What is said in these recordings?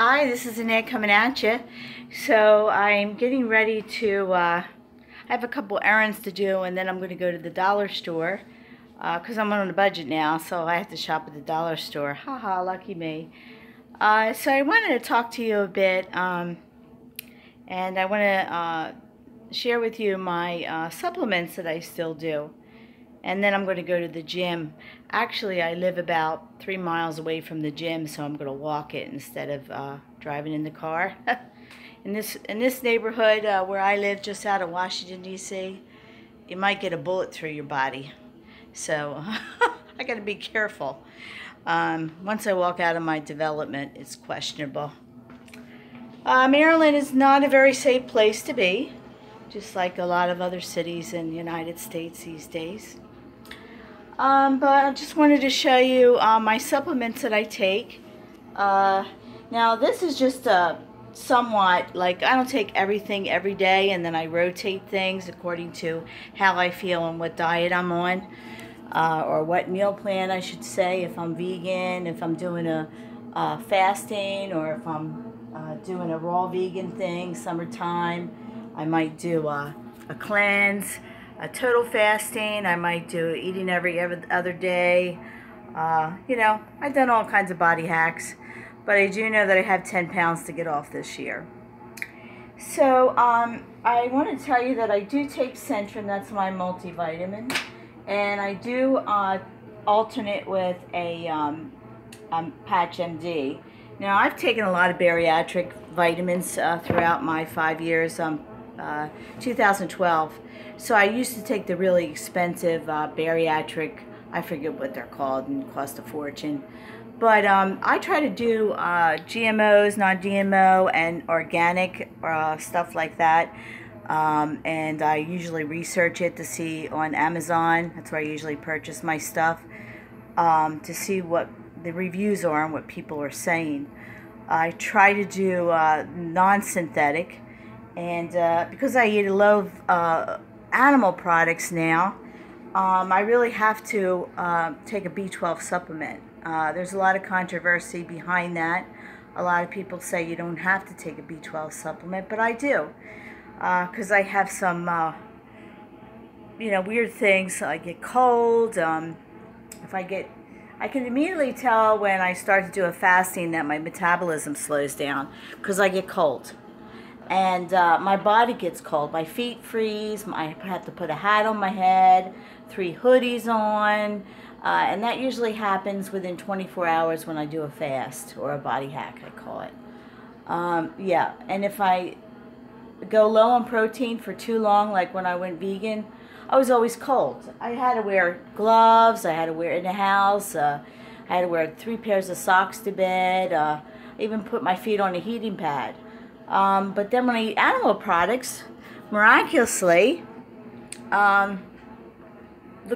Hi, this is Annette coming at you. So I'm getting ready to, I have a couple errands to do, and then I'm going to go to the dollar store because I'm on a budget now, so I have to shop at the dollar store. Haha, lucky me. So I wanted to talk to you a bit, and I want to share with you my supplements that I still do. And then I'm going to go to the gym. Actually, I live about 3 miles away from the gym, so I'm going to walk it instead of driving in the car. in this neighborhood where I live, just out of Washington, D.C., you might get a bullet through your body. So I got to be careful. Once I walk out of my development, it's questionable. Maryland is not a very safe place to be, just like a lot of other cities in the United States these days. But I just wanted to show you my supplements that I take. Now this is just somewhat, like, I don't take everything every day, and then I rotate things according to how I feel and what diet I'm on, or what meal plan I should say, if I'm vegan, if I'm doing a fasting, or if I'm doing a raw vegan thing, summertime. I might do a cleanse, a total fasting. I might do eating every other day. You know, I've done all kinds of body hacks, but I do know that I have 10 pounds to get off this year. So I want to tell you that I do take Centrum, that's my multivitamin, and I do alternate with a Patch MD. Now, I've taken a lot of bariatric vitamins throughout my 5 years, 2012. So I used to take the really expensive bariatric, I forget what they're called, and cost a fortune. But I try to do GMOs, non-GMO, and organic stuff like that. And I usually research it to see on Amazon. That's where I usually purchase my stuff, to see what the reviews are and what people are saying. I try to do non-synthetic, and because I eat a lot of animal products now, I really have to take a B12 supplement. There's a lot of controversy behind that. A lot of people say you don't have to take a B12 supplement, but I do, because I have some weird things. I get cold. I can immediately tell when I start to do a fasting that my metabolism slows down because I get cold. And my body gets cold. My feet freeze. I have to put a hat on my head, 3 hoodies on. And that usually happens within 24 hours when I do a fast, or a body hack, I call it. Yeah, and if I go low on protein for too long, like when I went vegan, I was always cold. I had to wear gloves. I had to wear it in the house. I had to wear 3 pairs of socks to bed. I even put my feet on a heating pad. But then when I eat animal products, miraculously, the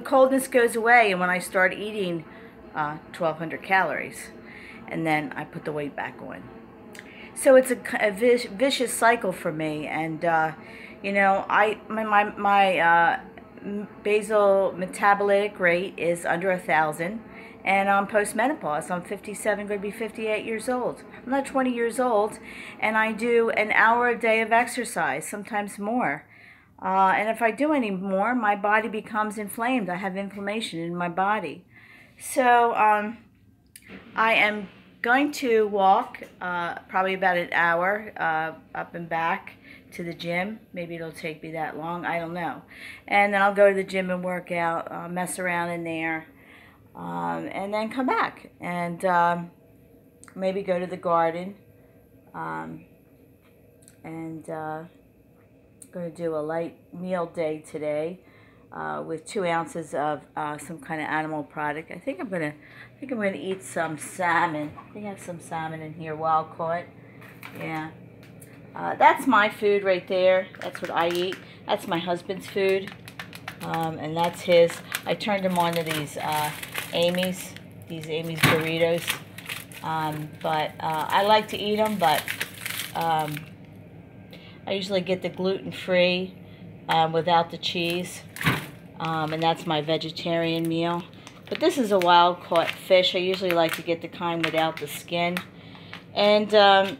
coldness goes away, and when I start eating 1,200 calories, and then I put the weight back on. So it's a vicious cycle for me, and my basal metabolic rate is under 1,000, and I'm postmenopause. I'm 57, going to be 58 years old. I'm not 20 years old, and I do an hour a day of exercise, sometimes more. And if I do any more, my body becomes inflamed. I have inflammation in my body. So I am going to walk probably about an hour up and back to the gym. Maybe it'll take me that long, I don't know. And then I'll go to the gym and work out, mess around in there, and then come back and maybe go to the garden, and going to do a light meal day today with 2 ounces of some kind of animal product. I think I'm gonna eat some salmon. I think I have some salmon in here, wild caught. Yeah. That's my food right there. That's what I eat. That's my husband's food, and that's his. I turned him on to these Amy's burritos, but I like to eat them, but I usually get the gluten-free without the cheese, and that's my vegetarian meal. But this is a wild-caught fish. I usually like to get the kind without the skin. And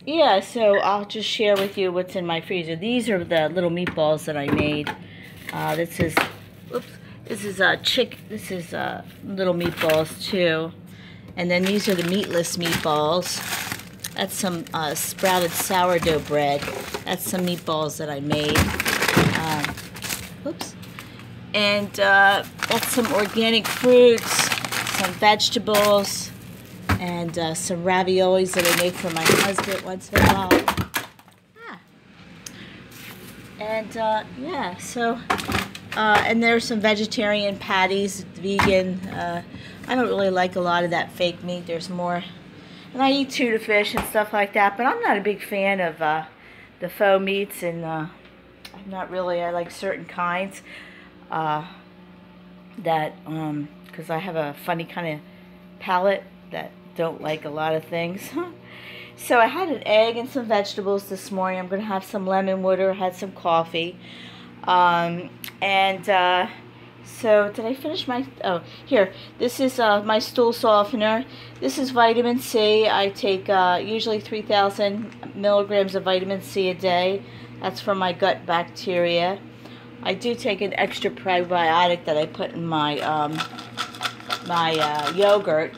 yeah, so I'll just share with you what's in my freezer. These are the little meatballs that I made. This is, oops, this is this is little meatballs too. And then these are the meatless meatballs. That's some sprouted sourdough bread. That's some meatballs that I made. Oops. And that's some organic fruits, some vegetables, and some raviolis that I make for my husband once in a while. And yeah, so, and there's some vegetarian patties, vegan. I don't really like a lot of that fake meat. There's more, and I eat tuna fish and stuff like that, but I'm not a big fan of the faux meats, and I'm not really, I like certain kinds that, because I have a funny kind of palate that don't like a lot of things. So I had an egg and some vegetables this morning. I'm going to have some lemon water, had some coffee. So did I finish my, oh, here, this is my stool softener. This is vitamin C. I take usually 3,000 milligrams of vitamin C a day. That's for my gut bacteria. I do take an extra probiotic that I put in my yogurt,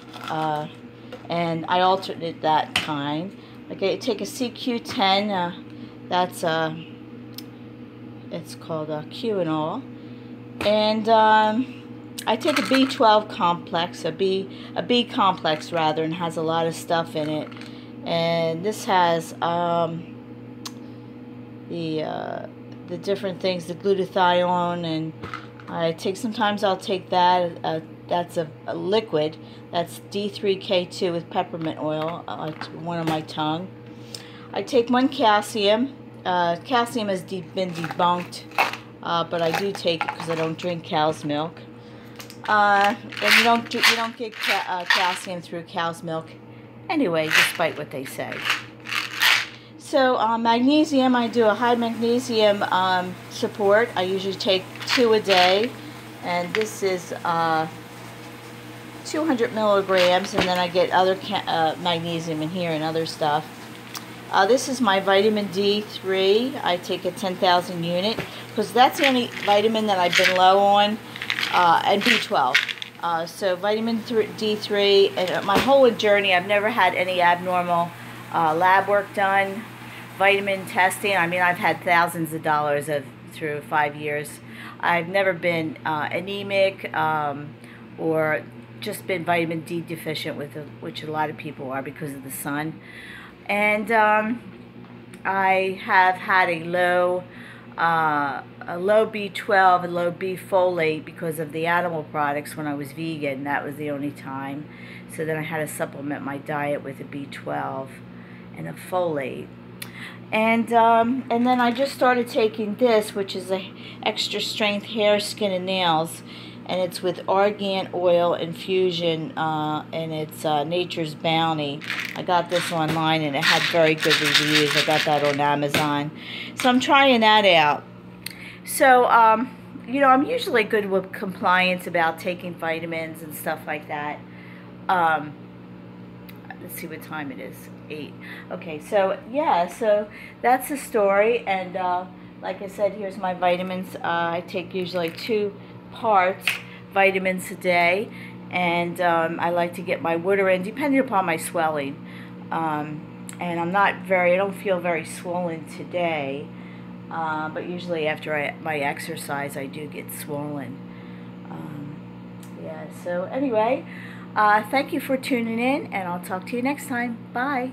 and I alternate that kind. Okay, take a CQ10. That's it's called Quinol, and I take a B12 complex, a B complex rather, and has a lot of stuff in it. And this has the different things, the glutathione, and I take, sometimes I'll take that, that's a liquid, that's D3K2 with peppermint oil, one on my tongue. I take one calcium. Calcium has been debunked, but I do take it because I don't drink cow's milk. And you don't get calcium through cow's milk anyway, despite what they say. So magnesium, I do a high magnesium support. I usually take 2 a day, and this is 200 milligrams, and then I get other magnesium in here and other stuff. This is my vitamin D3. I take a 10,000 unit because that's the only vitamin that I've been low on, and B12. So vitamin D3, and my whole journey, I've never had any abnormal lab work done. Vitamin testing, I mean, I've had thousands of dollars through 5 years. I've never been anemic or just been vitamin D deficient, which a lot of people are because of the sun. And I have had a low B12 and low B folate because of the animal products when I was vegan. That was the only time. So then I had to supplement my diet with a B12 and a folate. And then I just started taking this, which is a extra strength hair, skin, and nails, and it's with argan oil infusion, and it's Nature's Bounty. I got this online, and it had very good reviews. I got that on Amazon, so I'm trying that out. So you know, I'm usually good with compliance about taking vitamins and stuff like that. Let's see what time it is. 8. Okay, so yeah, so that's the story. And like I said, here's my vitamins. I take usually 2 parts vitamins a day, and I like to get my water in depending upon my swelling. And I don't feel very swollen today, but usually after my exercise I do get swollen. Yeah, so anyway, thank you for tuning in, and I'll talk to you next time. Bye.